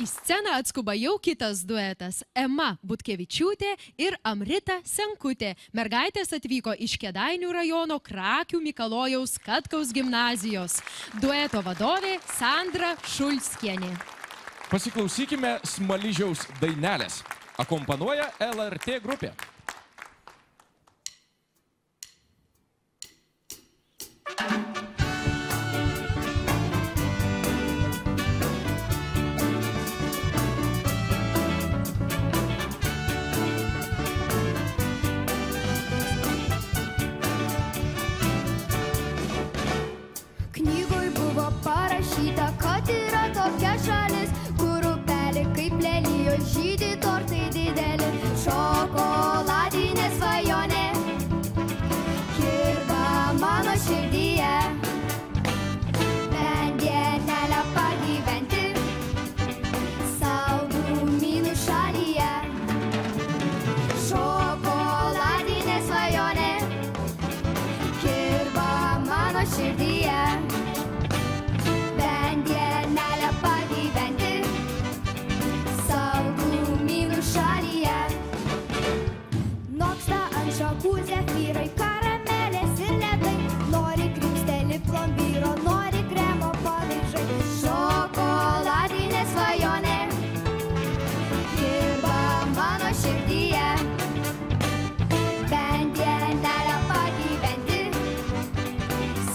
Į sceną atskuba jau kitas duetas – Ema Butkevičiūtė ir Amrita Senkutė. Mergaitės atvyko iš Kėdainių rajono Krakių Mikalojaus Katkaus gimnazijos. Dueto vadovė Sandra Šulskienė. Pasiklausykime Smaližiaus dainelės. Akompanuoja LRT grupė. Knygoj buvo parašyta, kad yra tokia šalis, kur upelė kaip lelijos žydi tortai dideli. Šokoladinė svajonė kirba mano širdyje. Bent dienelę pagyventi saldumynų šalyje. Šokoladinė svajonė kirba mano širdyje. Šakų zefyrai, karamelės ir ledai, nori krimsteli plombyro, nori kremo pavaišai. Šokoladinė svajonė kirba mano širdyje. Bent dienelę pagyventi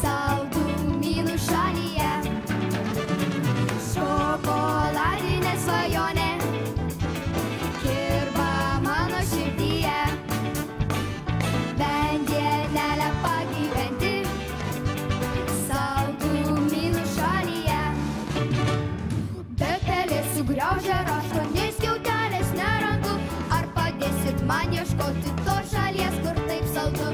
saldumynų šalyje. Šokoladinė svajonė kirba mano širdyje. Sugriaužia rašto, nei skiautelės nerandu. Ar padėsit man ieškoti tos šalies, kur taip saldu?